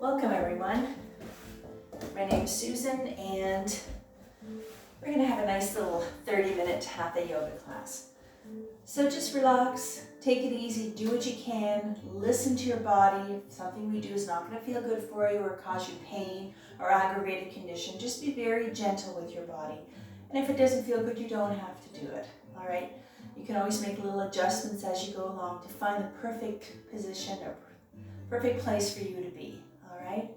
Welcome everyone. My name is Susan and we're going to have a nice little 30-minute hatha yoga class. So just relax, take it easy, do what you can, listen to your body. If something we do is not going to feel good for you or cause you pain or aggravate a condition, just be very gentle with your body. And if it doesn't feel good, you don't have to do it, all right? You can always make little adjustments as you go along to find the perfect position or perfect place for you to be, all right?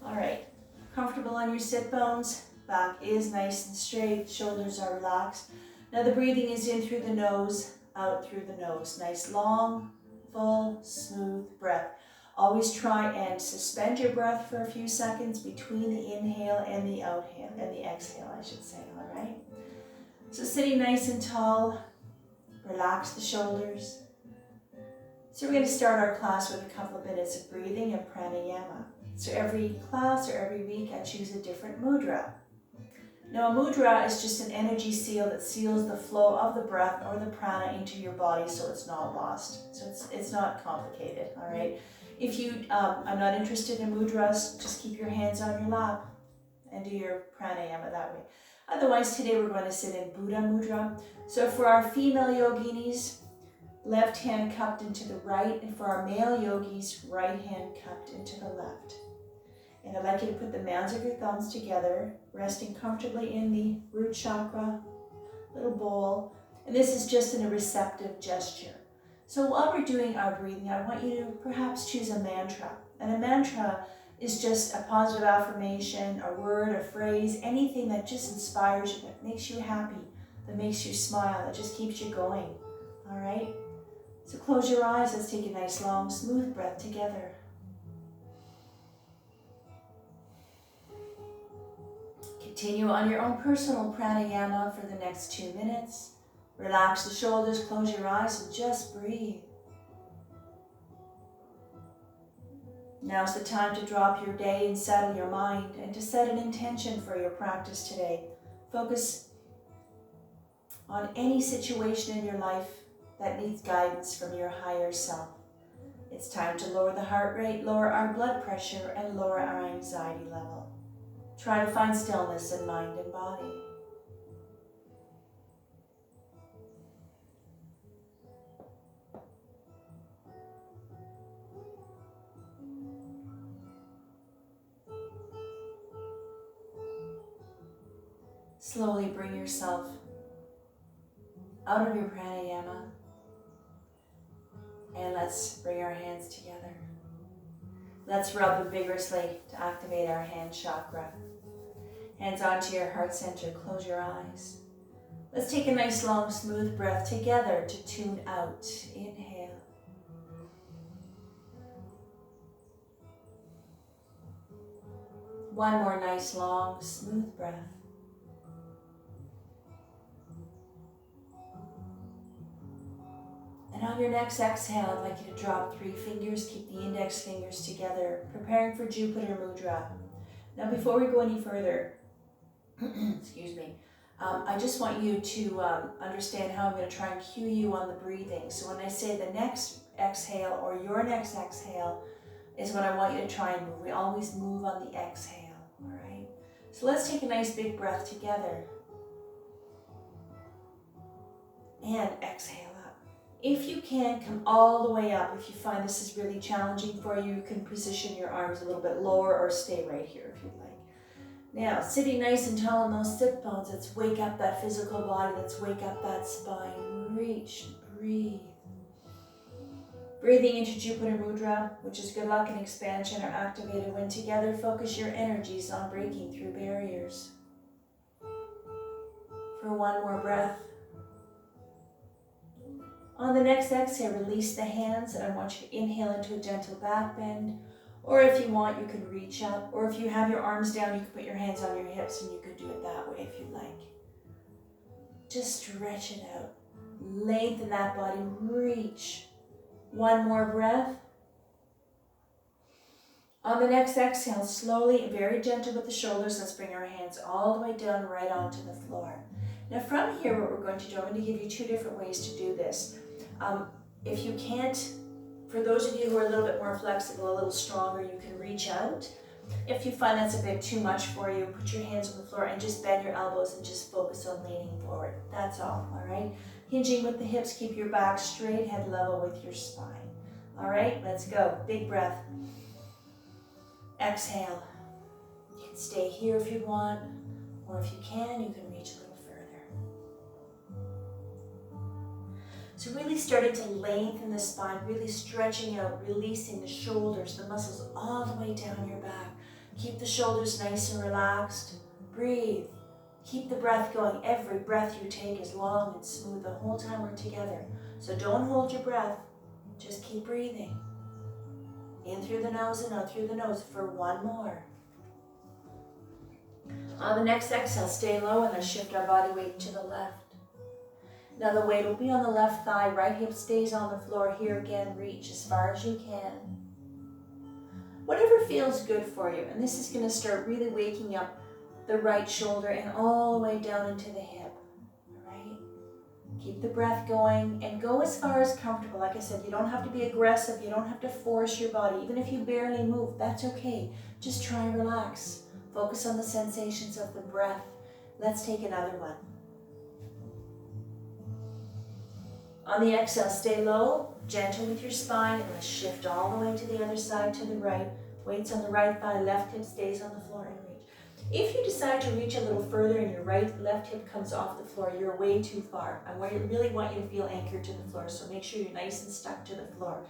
All right, comfortable on your sit bones, back is nice and straight, shoulders are relaxed. Now the breathing is in through the nose, out through the nose. Nice, long, full, smooth breath. Always try and suspend your breath for a few seconds between the inhale and the outhale, and the exhale, I should say, all right? So sitting nice and tall, relax the shoulders. So we're going to start our class with a couple of minutes of breathing and pranayama. So every class or every week I choose a different mudra. Now a mudra is just an energy seal that seals the flow of the breath or the prana into your body so it's not lost. So it's not complicated, all right? If you are not interested in mudras, just keep your hands on your lap and do your pranayama that way. Otherwise today we're going to sit in Buddha mudra. So for our female yoginis, left hand cupped into the right, and for our male yogis, right hand cupped into the left. And I'd like you to put the mounds of your thumbs together, resting comfortably in the root chakra, little bowl. And this is just in a receptive gesture. So while we're doing our breathing, I want you to perhaps choose a mantra. And a mantra is just a positive affirmation, a word, a phrase, anything that just inspires you, that makes you happy, that makes you smile, that just keeps you going. All right? So close your eyes. Let's take a nice, long, smooth breath together. Continue on your own personal pranayama for the next 2 minutes. Relax the shoulders, close your eyes, and just breathe. Now's the time to drop your day and settle your mind and to set an intention for your practice today. Focus on any situation in your life that needs guidance from your higher self. It's time to lower the heart rate, lower our blood pressure, and lower our anxiety level. Try to find stillness in mind and body. Slowly bring yourself out of your pranayama. And let's bring our hands together. Let's rub them vigorously to activate our hand chakra. Hands onto your heart center, close your eyes. Let's take a nice long smooth breath together to tune out. Inhale. One more nice long smooth breath. And on your next exhale, I'd like you to drop 3 fingers, keep the index fingers together, preparing for Jupiter Mudra. Now before we go any further, excuse me, I just want you to understand how I'm going to try and cue you on the breathing. So when I say the next exhale or your next exhale is when I want you to try and move. We always move on the exhale, all right? So let's take a nice big breath together. And exhale. If you can, come all the way up. If you find this is really challenging for you, you can position your arms a little bit lower or stay right here if you'd like. Now, sitting nice and tall in those sit bones, let's wake up that physical body. Let's wake up that spine. Reach, breathe. Breathing into Jupiter Mudra, which is good luck and expansion, are activated when together focus your energies on breaking through barriers. For one more breath. On the next exhale, release the hands, and I want you to inhale into a gentle back bend. Or if you want, you can reach up. Or if you have your arms down, you can put your hands on your hips and you can do it that way if you like. Just stretch it out. Lengthen that body. Reach. One more breath. On the next exhale, slowly and very gentle with the shoulders, let's bring our hands all the way down right onto the floor. Now from here, what we're going to do, I'm going to give you 2 different ways to do this. If you can't For those of you who are a little bit more flexible, a little stronger, you can reach out. If you find that's a bit too much for you, put your hands on the floor and just bend your elbows and just focus on leaning forward. That's all right? Hinging with the hips, keep your back straight, head level with your spine. All right, let's go. Big breath. Exhale. You can stay here if you want, or if you can reach a little further. So really starting to lengthen the spine, really stretching out, releasing the shoulders, the muscles all the way down your back. Keep the shoulders nice and relaxed. Breathe. Keep the breath going. Every breath you take is long and smooth the whole time we're together. So don't hold your breath. Just keep breathing. In through the nose and out through the nose for one more. On the next exhale, stay low and then shift our body weight to the left. Now the weight will be on the left thigh, right hip stays on the floor. Here again, reach as far as you can. Whatever feels good for you. And this is going to start really waking up the right shoulder and all the way down into the hip. All right? Keep the breath going and go as far as comfortable. Like I said, you don't have to be aggressive. You don't have to force your body. Even if you barely move, that's okay. Just try and relax. Focus on the sensations of the breath. Let's take another one. On the exhale, stay low, gentle with your spine, and let's shift all the way to the other side, to the right. Weights on the right thigh, left hip stays on the floor and reach. If you decide to reach a little further and your left hip comes off the floor, you're way too far. I really want you to feel anchored to the floor, so make sure you're nice and stuck to the floor.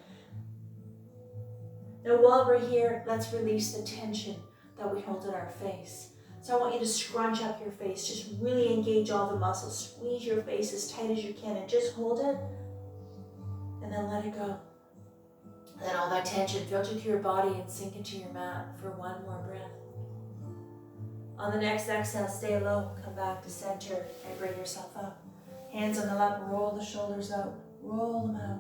Now while we're here, let's release the tension that we hold in our face. So I want you to scrunch up your face, just really engage all the muscles, squeeze your face as tight as you can and just hold it and then let it go. Let all that tension filter through your body and sink into your mat for one more breath. On the next exhale, stay low, come back to center and bring yourself up. Hands on the lap, roll the shoulders out, roll them out.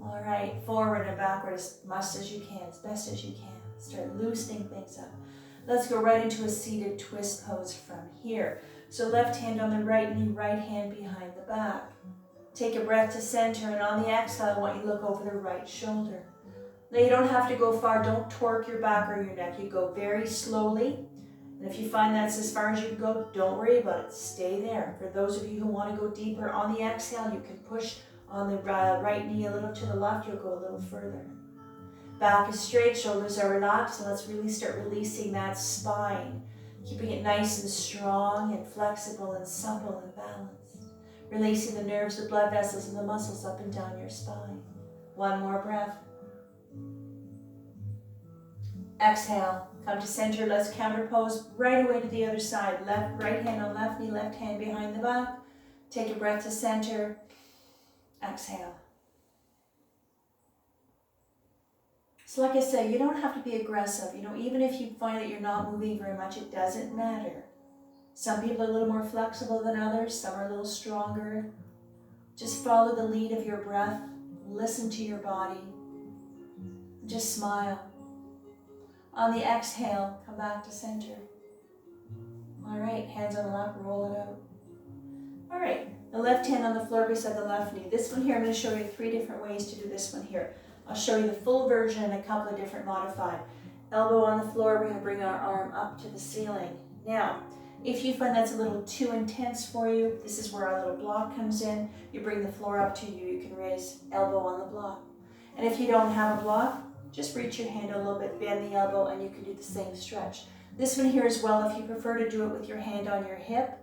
All right, forward and backward as much as you can, as best as you can. Start loosening things up. Let's go right into a seated twist pose from here. So left hand on the right knee, right hand behind the back. Take a breath to center, and on the exhale, I want you to look over the right shoulder. Now you don't have to go far. Don't torque your back or your neck. You go very slowly. And if you find that's as far as you can go, don't worry about it. Stay there. For those of you who want to go deeper, on the exhale, you can push on the right knee a little to the left. You'll go a little further. Back is straight, shoulders are relaxed, and let's really start releasing that spine. Keeping it nice and strong and flexible and supple and balanced. Releasing the nerves, the blood vessels, and the muscles up and down your spine. One more breath. Exhale, come to center, let's counter pose right away to the other side. Right hand on left knee, left hand behind the back. Take a breath to center. Exhale. So like I said, you don't have to be aggressive. Even if you find that you're not moving very much, it doesn't matter. Some people are a little more flexible than others. Some are a little stronger. Just follow the lead of your breath. Listen to your body. Just smile. On the exhale, come back to center. All right, hands on the lap, roll it out. All right, the left hand on the floor beside the left knee. This one here, I'm going to show you 3 different ways to do this one here. I'll show you the full version and a couple of different modified. Elbow on the floor, we're going to bring our arm up to the ceiling. Now, if you find that's a little too intense for you, this is where our little block comes in. You bring the floor up to you. You can raise elbow on the block. And if you don't have a block, just reach your hand a little bit, bend the elbow, and you can do the same stretch. This one here as well, if you prefer to do it with your hand on your hip,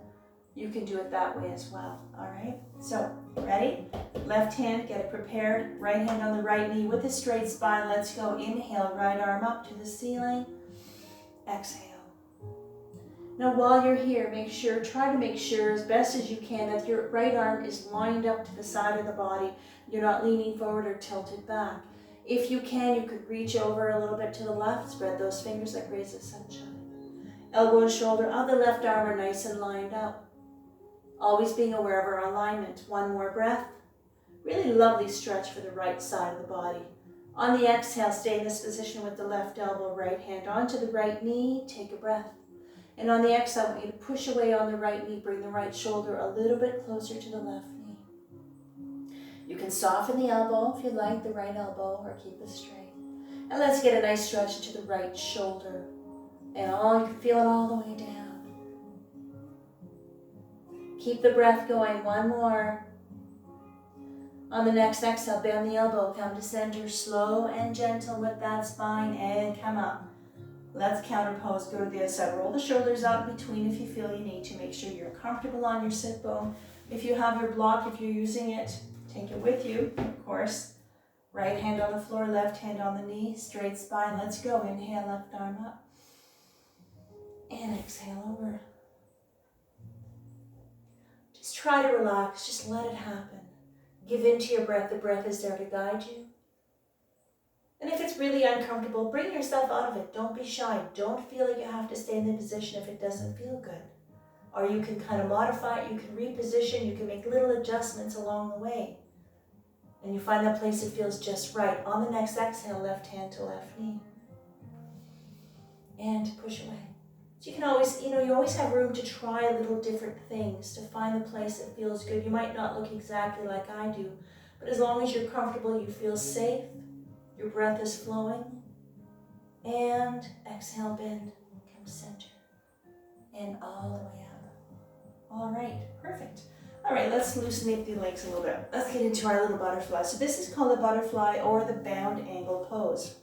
you can do it that way as well, all right? So, ready? Left hand, get it prepared. Right hand on the right knee with a straight spine. Let's go. Inhale, right arm up to the ceiling. Exhale. Now, while you're here, try to make sure as best as you can that your right arm is lined up to the side of the body. You're not leaning forward or tilted back. If you can, you could reach over a little bit to the left. Spread those fingers like rays of sunshine. Elbow and shoulder of the left arm are nice and lined up. Always being aware of our alignment. One more breath. Really lovely stretch for the right side of the body. On the exhale, stay in this position with the left elbow, right hand onto the right knee. Take a breath. And on the exhale, I want you to push away on the right knee. Bring the right shoulder a little bit closer to the left knee. You can soften the elbow if you like, the right elbow, or keep it straight. And let's get a nice stretch to the right shoulder. And you can feel it all the way down. Keep the breath going. One more. On the next exhale, bend the elbow, come to center, slow and gentle with that spine, and come up. Let's counter pose, go to the other side. Roll the shoulders out in between if you feel you need to. Make sure you're comfortable on your sit bone. If you have your block, if you're using it, take it with you, of course. Right hand on the floor, left hand on the knee, straight spine. Let's go. Inhale, left arm up. And exhale over. Just try to relax. Just let it happen. Give in to your breath. The breath is there to guide you. And if it's really uncomfortable, bring yourself out of it. Don't be shy. Don't feel like you have to stay in the position if it doesn't feel good. Or you can kind of modify it. You can reposition. You can make little adjustments along the way. And you find that place that feels just right. On the next exhale, left hand to left knee. And push away. So you can always, you always have room to try little different things, to find the place that feels good. You might not look exactly like I do, but as long as you're comfortable, you feel safe, your breath is flowing, and exhale, bend, come center, and all the way up. All right, perfect. All right, let's loosen up the legs a little bit. Let's get into our little butterfly. So this is called the butterfly or the bound angle pose.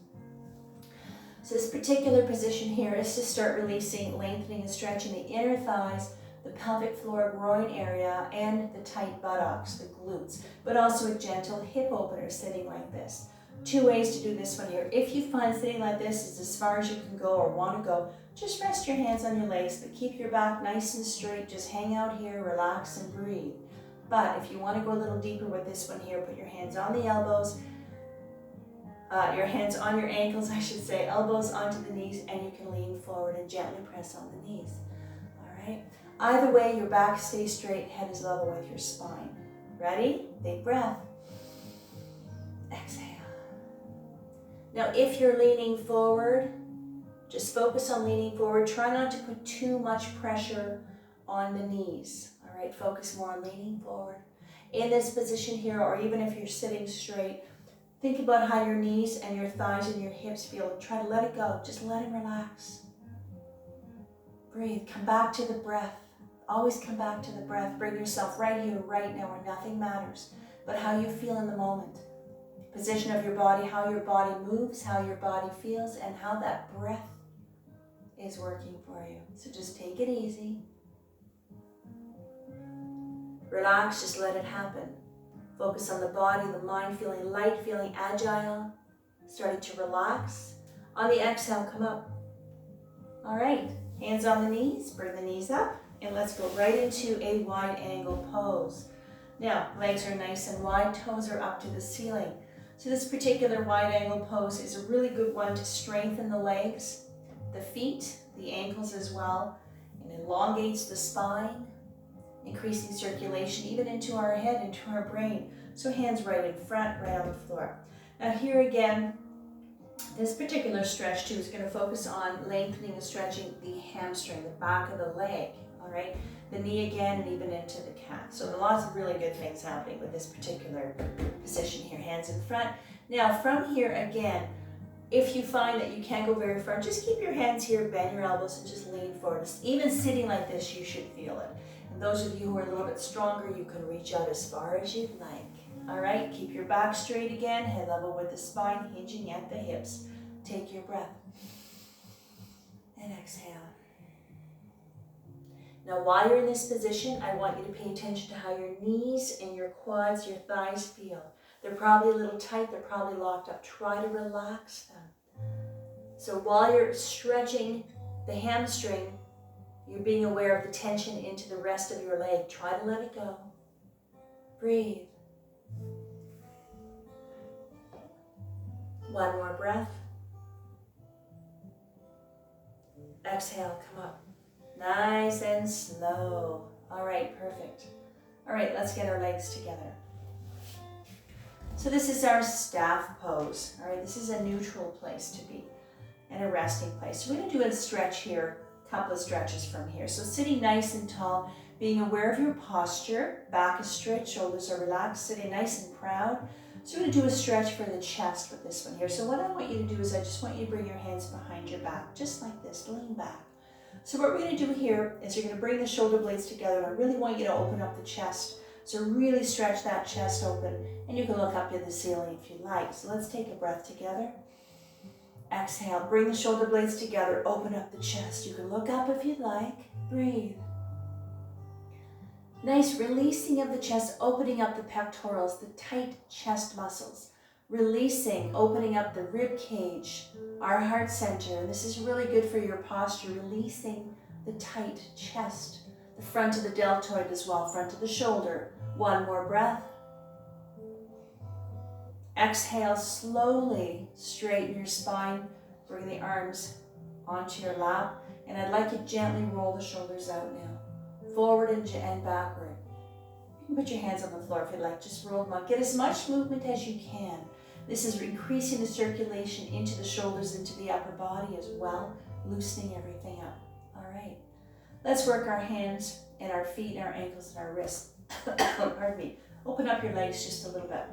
So this particular position here is to start releasing, lengthening and stretching the inner thighs, the pelvic floor, groin area, and the tight buttocks, the glutes, but also a gentle hip opener sitting like this. Two ways to do this one here. If you find sitting like this is as far as you can go or want to go, just rest your hands on your legs, but keep your back nice and straight. Just hang out here, relax and breathe. But if you want to go a little deeper with this one here, put your hands on the elbows, your hands on your ankles, I should say, elbows onto the knees, and you can lean forward and gently press on the knees. All right? Either way, your back stays straight, head is level with your spine. Ready? Big breath. Exhale. Now, if you're leaning forward, just focus on leaning forward. Try not to put too much pressure on the knees. All right? Focus more on leaning forward. In this position here, or even if you're sitting straight, think about how your knees and your thighs and your hips feel. Try to let it go. Just let it relax. Breathe. Come back to the breath. Always come back to the breath. Bring yourself right here, right now, where nothing matters but how you feel in the moment. Position of your body, how your body moves, how your body feels, and how that breath is working for you. So just take it easy. Relax. Just let it happen. Focus on the body, the mind, feeling light, feeling agile, starting to relax. On the exhale, come up. All right, hands on the knees, bring the knees up, and let's go right into a wide angle pose. Now, legs are nice and wide, toes are up to the ceiling. So this particular wide angle pose is a really good one to strengthen the legs, the feet, the ankles as well, and elongates the spine, increasing circulation even into our head, into our brain. So hands right in front, right on the floor. Now here again, this particular stretch too is going to focus on lengthening and stretching the hamstring, the back of the leg, all right? The knee again, and even into the calf. So lots of really good things happening with this particular position here, hands in front. Now from here again, if you find that you can't go very far, just keep your hands here, bend your elbows, and just lean forward. Even sitting like this, you should feel it. And those of you who are a little bit stronger, you can reach out as far as you'd like. All right, keep your back straight again, head level with the spine, hinging at the hips. Take your breath. And exhale. Now while you're in this position, I want you to pay attention to how your knees and your quads, your thighs feel. They're probably a little tight, they're probably locked up. Try to relax them. So while you're stretching the hamstring, you're being aware of the tension into the rest of your leg. Try to let it go. Breathe. One more breath. Exhale, come up. Nice and slow. All right, perfect. All right, let's get our legs together. So this is our staff pose. All right, this is a neutral place to be and a resting place. So we're going to do a stretch here, a couple of stretches from here. So sitting nice and tall, Being aware of your posture, back is straight, shoulders are relaxed, sitting nice and proud. So we're going to do a stretch for the chest with this one here. So what I want you to do is I just want you to bring your hands behind your back, just like this, lean back. So what we're going to do here is you're going to bring the shoulder blades together, and I really want you to open up the chest. So really stretch that chest open, and you can look up to the ceiling if you like. So let's take a breath together. Exhale, bring the shoulder blades together, open up the chest. You can look up if you'd like, breathe. Nice releasing of the chest, opening up the pectorals, the tight chest muscles. Releasing, opening up the rib cage, our heart center. And this is really good for your posture, releasing the tight chest, the front of the deltoid as well, front of the shoulder. One more breath. Exhale, slowly straighten your spine. Bring the arms onto your lap. And I'd like you to gently roll the shoulders out now. Forward and backward. You can put your hands on the floor if you'd like. Just roll them up. Get as much movement as you can. This is increasing the circulation into the shoulders, into the upper body as well, loosening everything up. All right. Let's work our hands and our feet and our ankles and our wrists. Pardon me. Open up your legs just a little bit.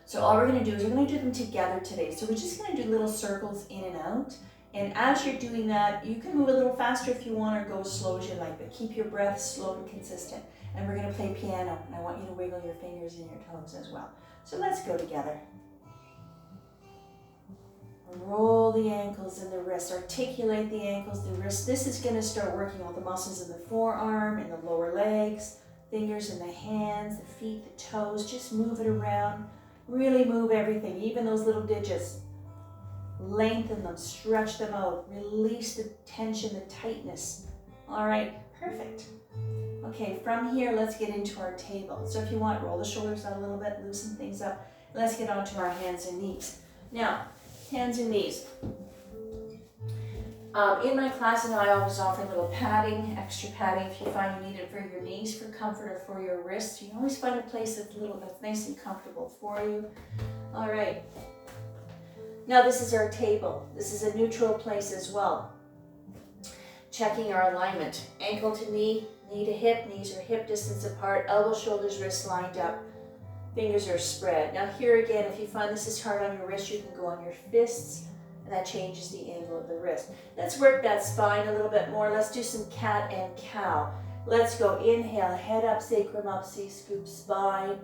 So all we're going to do is we're going to do them together today. So we're just going to do little circles in and out. And as you're doing that, you can move a little faster if you want or go as slow as you like, but keep your breath slow and consistent. And we're going to play piano, and I want you to wiggle your fingers and your toes as well. So let's go together. Roll the ankles and the wrists, articulate the ankles, the wrists. This is going to start working all the muscles in the forearm, in the lower legs, fingers in the hands, the feet, the toes. Just move it around. Really move everything, even those little digits. Lengthen them, stretch them out, release the tension, the tightness. All right, perfect. Okay, from here, let's get into our table. So if you want, roll the shoulders out a little bit, loosen things up. Let's get onto our hands and knees. Now, hands and knees. In my classes, I always offer a little padding, extra padding if you find you need it for your knees, for comfort, or for your wrists. You can always find a place that's nice and comfortable for you. All right. Now this is our table. This is a neutral place as well. Checking our alignment. Ankle to knee, knee to hip, knees are hip distance apart, elbow, shoulders, wrists lined up. Fingers are spread. Now here again, if you find this is hard on your wrist, you can go on your fists, and that changes the angle of the wrist. Let's work that spine a little bit more. Let's do some cat and cow. Let's go. Inhale, head up, sacrum up, C-scoop, spine.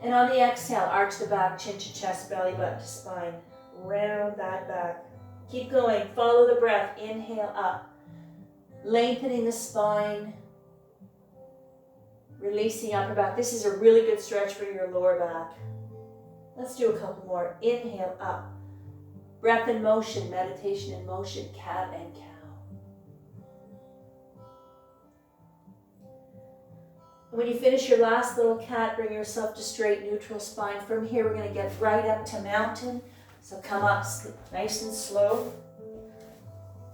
And on the exhale, arch the back, chin to chest, belly button to spine. Round that back. Keep going. Follow the breath. Inhale up. Lengthening the spine. Releasing upper back. This is a really good stretch for your lower back. Let's do a couple more. Inhale up. Breath in motion, meditation in motion, cat and cow. When you finish your last little cat, bring yourself to straight neutral spine. From here, we're going to get right up to mountain. So come up nice and slow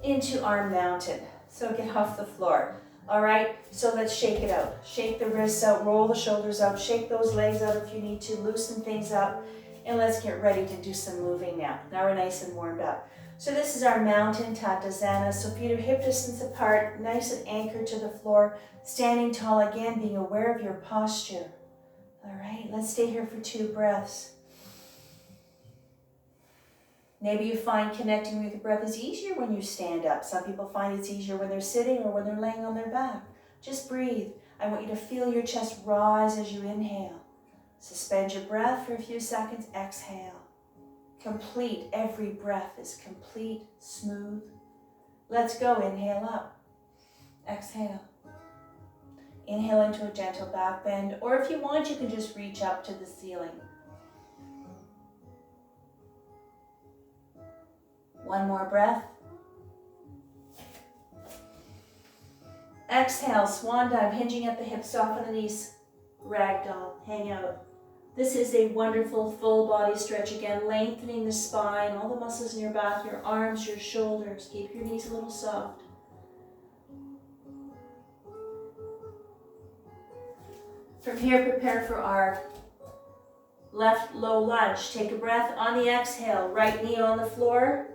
into our mountain. So get off the floor. All right, so let's shake it out. Shake the wrists out, roll the shoulders out, shake those legs out if you need to, loosen things up, and let's get ready to do some moving now. Now we're nice and warmed up. So this is our mountain Tadasana. So feet are hip distance apart, nice and anchored to the floor, standing tall again, being aware of your posture. All right, let's stay here for 2 breaths. Maybe you find connecting with the breath is easier when you stand up. Some people find it's easier when they're sitting or when they're laying on their back. Just breathe. I want you to feel your chest rise as you inhale. Suspend your breath for a few seconds. Exhale. Complete. Every breath is complete, smooth. Let's go. Inhale up. Exhale. Inhale into a gentle back bend. Or if you want, you can just reach up to the ceiling. One more breath. Exhale, swan dive, hinging at the hips, soften the knees, ragdoll, hang out. This is a wonderful full body stretch again, lengthening the spine, all the muscles in your back, your arms, your shoulders. Keep your knees a little soft. From here, prepare for our left low lunge. Take a breath on the exhale, right knee on the floor.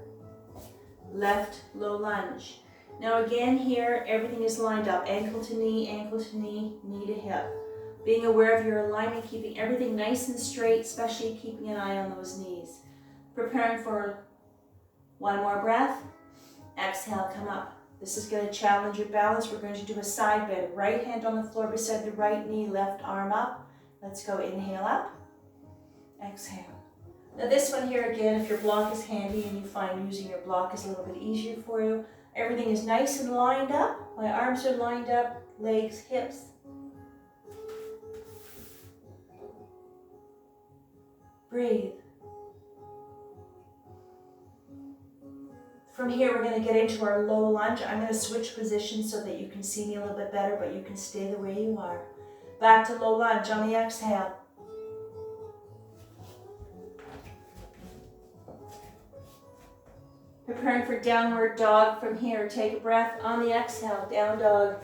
Left low lunge. Now again here, everything is lined up. Ankle to knee, knee to hip. Being aware of your alignment, keeping everything nice and straight, especially keeping an eye on those knees. Preparing for one more breath. Exhale, come up. This is going to challenge your balance. We're going to do a side bend. Right hand on the floor beside the right knee, left arm up. Let's go, inhale up. Exhale. Now this one here again, if your block is handy and you find using your block is a little bit easier for you, everything is nice and lined up. My arms are lined up, legs, hips. Breathe. From here, we're going to get into our low lunge. I'm going to switch positions so that you can see me a little bit better, but you can stay the way you are. Back to low lunge on the exhale. Preparing for downward dog from here. Take a breath on the exhale, down dog.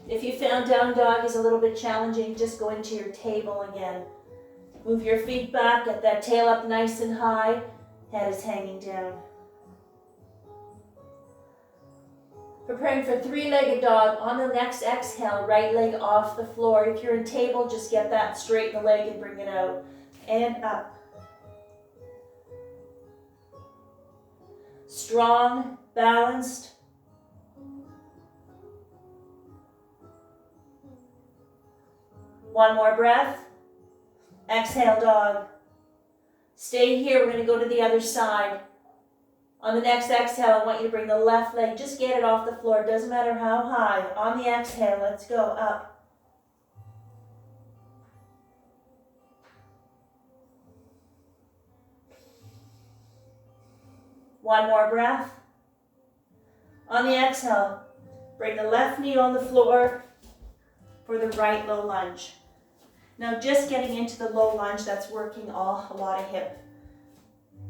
If you found down dog is a little bit challenging, just go into your table again. Move your feet back, get that tail up nice and high. Head is hanging down. Preparing for three-legged dog. On the next exhale, right leg off the floor. If you're in table, just get that straighten the leg and bring it out. And up. Strong, balanced. One more breath. Exhale, dog. Stay here. We're going to go to the other side. On the next exhale, I want you to bring the left leg. Just get it off the floor. Doesn't matter how high. On the exhale, let's go up. One more breath. On the exhale, bring the left knee on the floor for the right low lunge. Now just getting into the low lunge, that's working a lot of hip.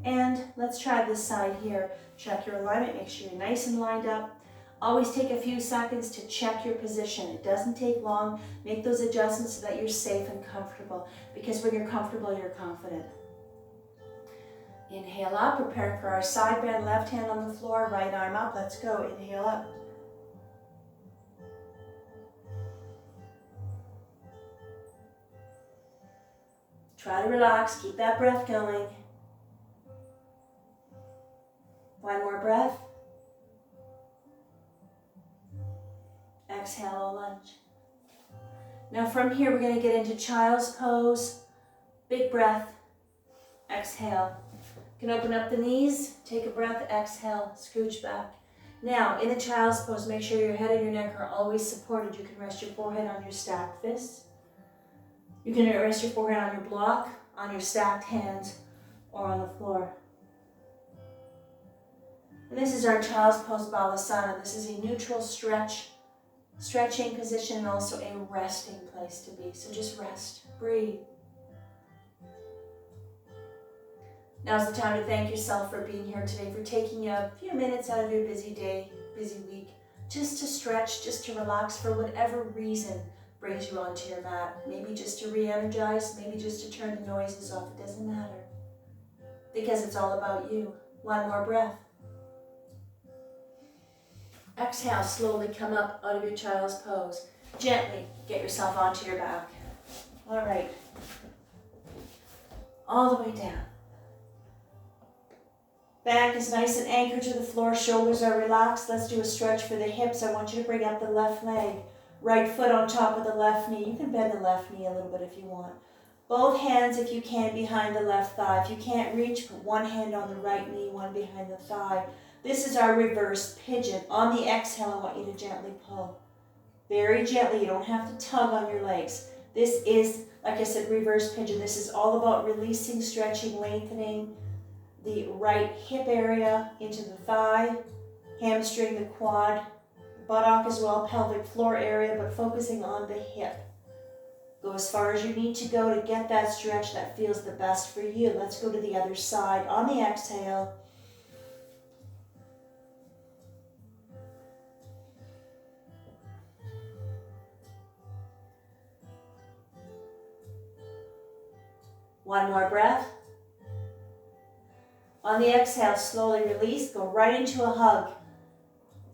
And let's try this side here. Check your alignment, make sure you're nice and lined up. Always take a few seconds to check your position. It doesn't take long. Make those adjustments so that you're safe and comfortable, because when you're comfortable, you're confident. Inhale up, prepare for our side bend, left hand on the floor, right arm up. Let's go, inhale up. Try to relax, keep that breath going. One more breath. Exhale, low lunge. Now from here, we're going to get into child's pose. Big breath. Exhale. You can open up the knees, take a breath, exhale, scooch back. Now, in the child's pose, make sure your head and your neck are always supported. You can rest your forehead on your stacked fists. You can rest your forehead on your block, on your stacked hands, or on the floor. And this is our child's pose balasana. This is a neutral stretching position, and also a resting place to be. So just rest, breathe. Now's the time to thank yourself for being here today, for taking a few minutes out of your busy day, busy week, just to stretch, just to relax for whatever reason brings you onto your mat. Maybe just to re-energize, maybe just to turn the noises off. It doesn't matter, because it's all about you. One more breath. Exhale, slowly come up out of your child's pose. Gently get yourself onto your back. All right. All the way down. Back is nice and anchored to the floor. Shoulders are relaxed. Let's do a stretch for the hips. I want you to bring up the left leg. Right foot on top of the left knee. You can bend the left knee a little bit if you want. Both hands, if you can, behind the left thigh. If you can't reach, put one hand on the right knee, one behind the thigh. This is our reverse pigeon. On the exhale, I want you to gently pull. Very gently. You don't have to tug on your legs. This is, like I said, reverse pigeon. This is all about releasing, stretching, lengthening the right hip area into the thigh, hamstring, the quad, buttock as well, pelvic floor area, but focusing on the hip. Go as far as you need to go to get that stretch that feels the best for you. Let's go to the other side. On the exhale, one more breath. On the exhale, slowly release, go right into a hug.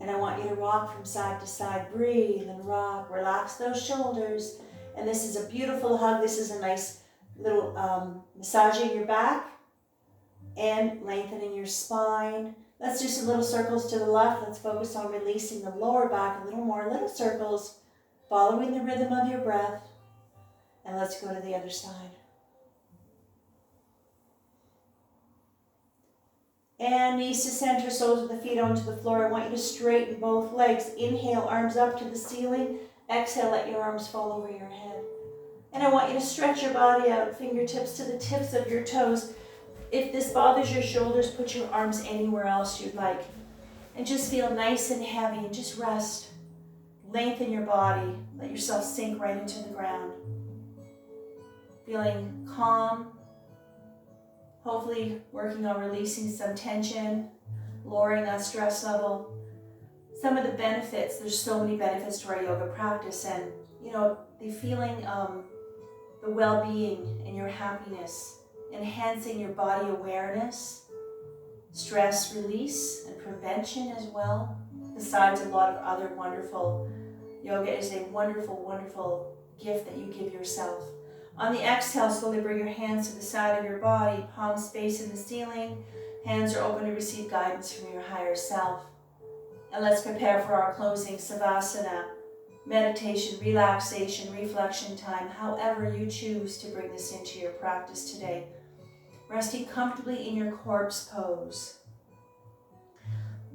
And I want you to rock from side to side. Breathe and rock. Relax those shoulders. And this is a beautiful hug. This is a nice little massaging your back and lengthening your spine. Let's do some little circles to the left. Let's focus on releasing the lower back a little more. Little circles, following the rhythm of your breath. And let's go to the other side. And knees to center, soles of the feet onto the floor. I want you to straighten both legs. Inhale, arms up to the ceiling. Exhale, let your arms fall over your head. And I want you to stretch your body out, fingertips to the tips of your toes. If this bothers your shoulders, put your arms anywhere else you'd like. And just feel nice and heavy and just rest. Lengthen your body. Let yourself sink right into the ground. Feeling calm. Hopefully working on releasing some tension, lowering that stress level. Some of the benefits, there's so many benefits to our yoga practice, and the feeling, the well-being and your happiness, enhancing your body awareness, stress release and prevention as well, besides a lot of other wonderful, yoga is a wonderful, wonderful gift that you give yourself. On the exhale, slowly bring your hands to the side of your body, palms facing the ceiling. Hands are open to receive guidance from your higher self. And let's prepare for our closing savasana, meditation, relaxation, reflection time, however you choose to bring this into your practice today. Resting comfortably in your corpse pose.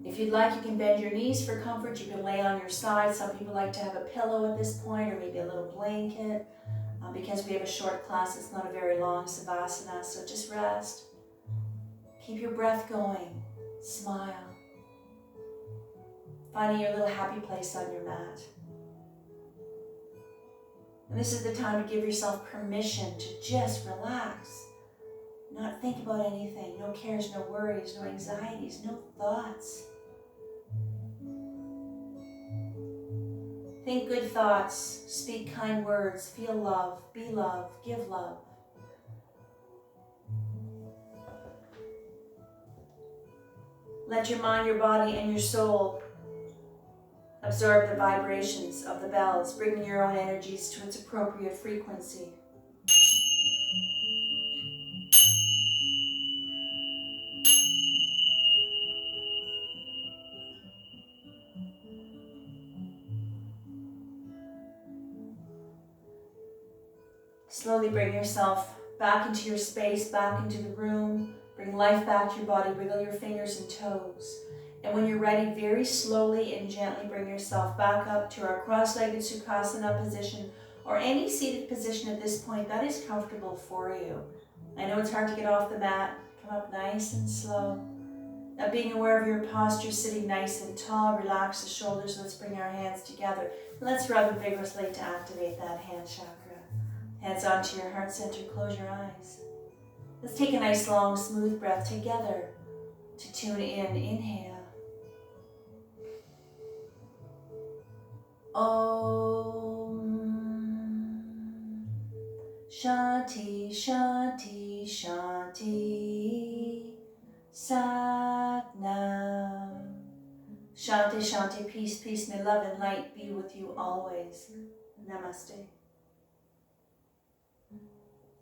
If you'd like, you can bend your knees for comfort. You can lay on your side. Some people like to have a pillow at this point, or maybe a little blanket. Because we have a short class, it's not a very long savasana, so just rest. Keep your breath going. Smile. Finding your little happy place on your mat. And this is the time to give yourself permission to just relax. Not think about anything. No cares, no worries, no anxieties, no thoughts. Think good thoughts, speak kind words, feel love, be love, give love. Let your mind, your body, and your soul absorb the vibrations of the bells, bringing your own energies to its appropriate frequency. Slowly bring yourself back into your space, back into the room. Bring life back to your body. Wiggle your fingers and toes. And when you're ready, very slowly and gently bring yourself back up to our cross-legged Sukhasana position, or any seated position at this point that is comfortable for you. I know it's hard to get off the mat. Come up nice and slow. Now, being aware of your posture, sitting nice and tall, relax the shoulders. Let's bring our hands together. Let's rub them vigorously to activate that hand chakra. Hands onto your heart center, close your eyes. Let's take a nice long smooth breath together to tune in. Inhale. Om Shanti Shanti Shanti Sat Nam. Shanti Shanti, peace, peace, may love and light be with you always. Namaste.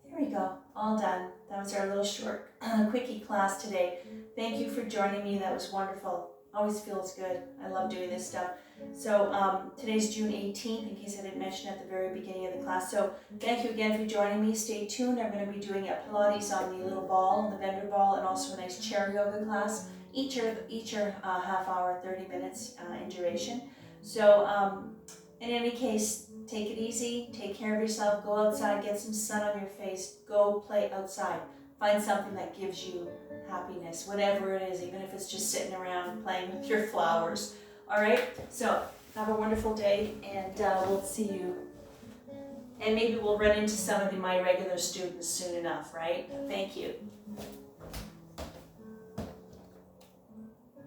There we go, all done. That was our little short quickie class today. Thank you for joining me, that was wonderful. Always feels good, I love doing this stuff. So today's June 18th, in case I didn't mention at the very beginning of the class. So thank you again for joining me, stay tuned. I'm going to be doing a Pilates on the little ball, the vendor ball, and also a nice chair yoga class. Each are half hour, 30 minutes in duration. So in any case, take it easy, take care of yourself, go outside, get some sun on your face, go play outside. Find something that gives you happiness, whatever it is, even if it's just sitting around playing with your flowers. All right, so have a wonderful day, and we'll see you. And maybe we'll run into some of my regular students soon enough, right? Thank you.